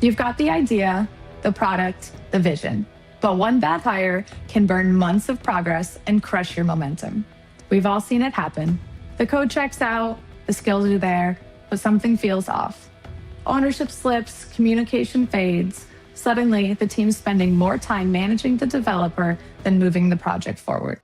You've got the idea, the product, the vision, but one bad hire can burn months of progress and crush your momentum. We've all seen it happen. The code checks out, the skills are there, but something feels off. Ownership slips, communication fades. Suddenly, the team's spending more time managing the developer than moving the project forward.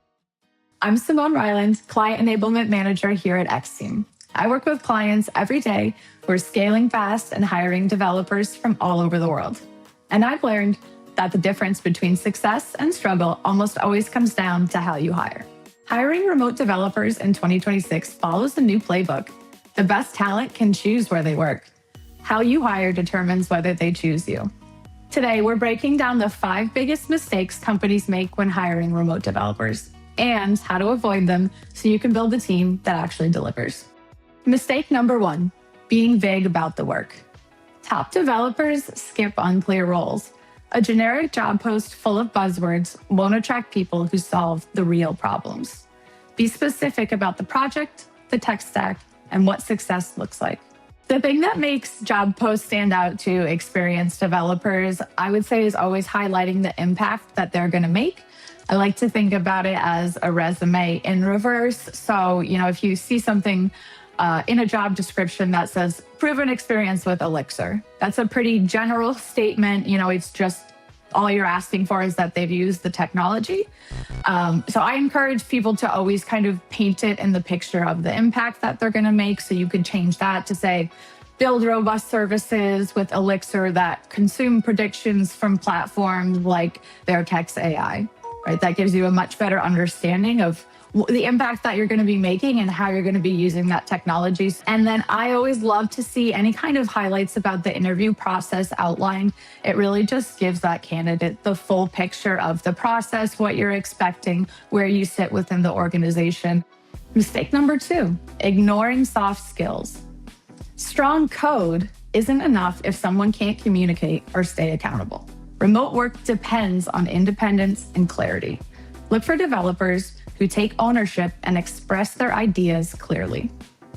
I'm Simone Ryland, Client Enablement Manager here at X-Team. I work with clients every day who are scaling fast and hiring developers from all over the world. And I've learned that the difference between success and struggle almost always comes down to how you hire. Hiring remote developers in 2026 follows a new playbook. The best talent can choose where they work. How you hire determines whether they choose you. Today, we're breaking down the 5 biggest mistakes companies make when hiring remote developers and how to avoid them so you can build a team that actually delivers. Mistake number 1, being vague about the work. Top developers skip unclear roles. A generic job post full of buzzwords won't attract people who solve the real problems. Be specific about the project, the tech stack, and what success looks like. The thing that makes job posts stand out to experienced developers, I would say, is always highlighting the impact that they're going to make. I like to think about it as a resume in reverse. So, if you see something in a job description that says proven experience with Elixir, that's a pretty general statement. It's just all you're asking for is that they've used the technology. So I encourage people to always kind of paint it in the picture of the impact that they're going to make. So you could change that to say, build robust services with Elixir that consume predictions from platforms like Vertex AI, right? That gives you a much better understanding of the impact that you're going to be making and how you're going to be using that technology. And then I always love to see any kind of highlights about the interview process outlined. It really just gives that candidate the full picture of the process, what you're expecting, where you sit within the organization. Mistake number 2, ignoring soft skills. Strong code isn't enough if someone can't communicate or stay accountable. Remote work depends on independence and clarity. Look for developers who take ownership and express their ideas clearly.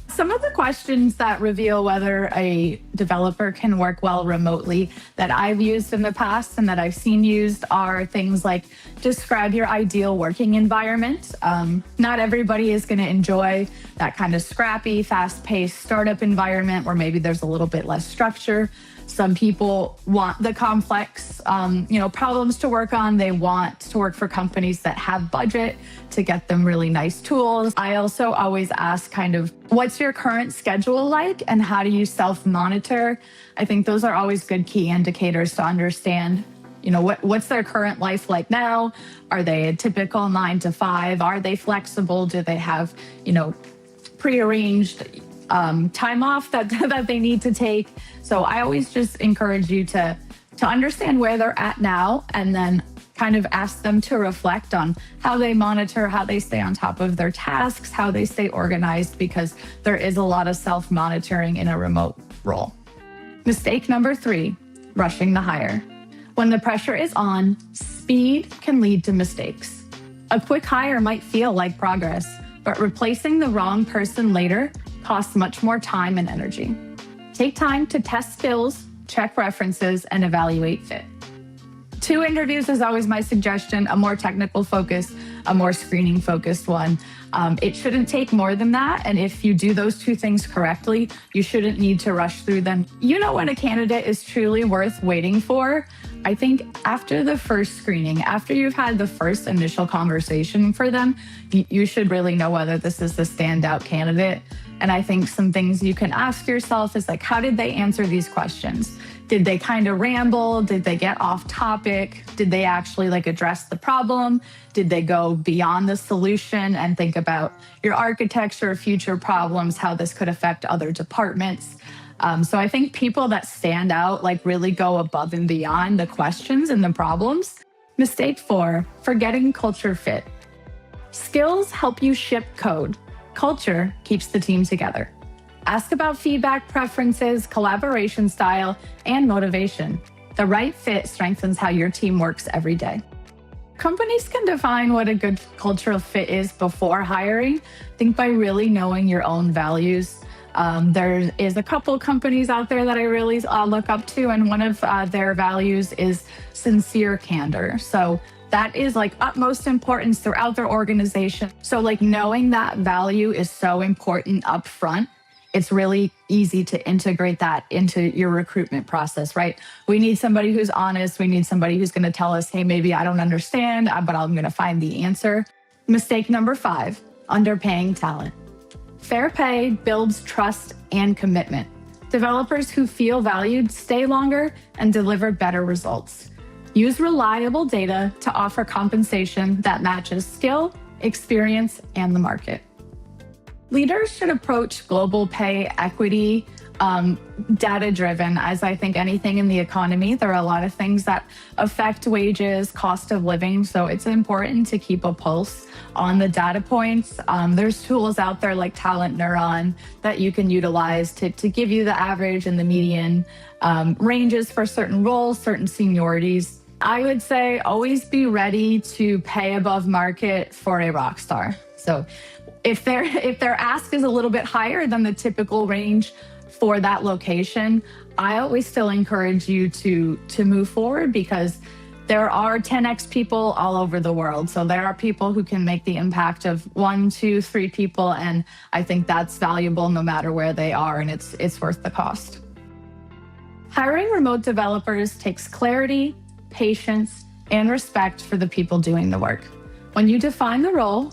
Some of the questions that reveal whether a developer can work well remotely that I've used in the past and that I've seen used are things like, describe your ideal working environment. Not everybody is going to enjoy that kind of scrappy, fast-paced startup environment where maybe there's a little bit less structure. Some people want the complex, problems to work on. They want to work for companies that have budget to get them really nice tools. I also always ask what's your current schedule like and how do you self-monitor? I think those are always good key indicators to understand, what's their current life like now? Are they a typical 9 to 5? Are they flexible? Do they have, prearranged time off that they need to take? So I always just encourage you to understand where they're at now and then kind of ask them to reflect on how they monitor, how they stay on top of their tasks, how they stay organized, because there is a lot of self-monitoring in a remote role. Mistake number 3, rushing the hire. When the pressure is on, speed can lead to mistakes. A quick hire might feel like progress, but replacing the wrong person later costs much more time and energy. Take time to test skills, check references, and evaluate fit. 2 interviews is always my suggestion, a more technical focus, a more screening focused one. It shouldn't take more than that. And if you do those 2 things correctly, you shouldn't need to rush through them. When a candidate is truly worth waiting for, I think after the first screening, after you've had the first initial conversation for them, you should really know whether this is the standout candidate. And I think some things you can ask yourself is how did they answer these questions? Did they kind of ramble? Did they get off topic? Did they actually address the problem? Did they go beyond the solution and think about your architecture, future problems, how this could affect other departments? So I think people that stand out really go above and beyond the questions and the problems. Mistake 4, forgetting culture fit. Skills help you ship code. Culture keeps the team together. Ask about feedback preferences, collaboration style, and motivation. The right fit strengthens how your team works every day. Companies can define what a good cultural fit is before hiring. I think by really knowing your own values. There is a couple companies out there that I really look up to, and one of their values is sincere candor. So that is like utmost importance throughout their organization. So like knowing that value is so important up front, it's really easy to integrate that into your recruitment process, right? We need somebody who's honest. We need somebody who's going to tell us, hey, maybe I don't understand, but I'm going to find the answer. Mistake number 5, underpaying talent. Fair pay builds trust and commitment. Developers who feel valued stay longer and deliver better results. Use reliable data to offer compensation that matches skill, experience, and the market. Leaders should approach global pay equity data-driven, as I think anything in the economy. There are a lot of things that affect wages, cost of living, so it's important to keep a pulse on the data points. There's tools out there like Talent Neuron that you can utilize to give you the average and the median ranges for certain roles, certain seniorities. I would say always be ready to pay above market for a rock star. So if their ask is a little bit higher than the typical range for that location, I always still encourage you to move forward, because there are 10x people all over the world. So there are people who can make the impact of 1, 2, 3 people, and I think that's valuable no matter where they are, and it's worth the cost. Hiring remote developers takes clarity, patience, and respect for the people doing the work. When you define the role,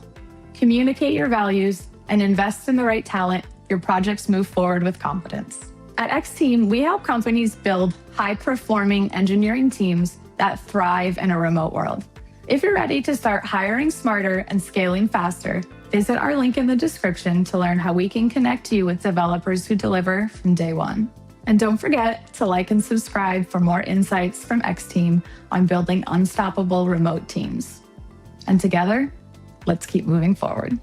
communicate your values, and invest in the right talent, your projects move forward with confidence. At X-Team, we help companies build high-performing engineering teams that thrive in a remote world. If you're ready to start hiring smarter and scaling faster, visit our link in the description to learn how we can connect you with developers who deliver from day one. And don't forget to like and subscribe for more insights from X-Team on building unstoppable remote teams. And together, let's keep moving forward.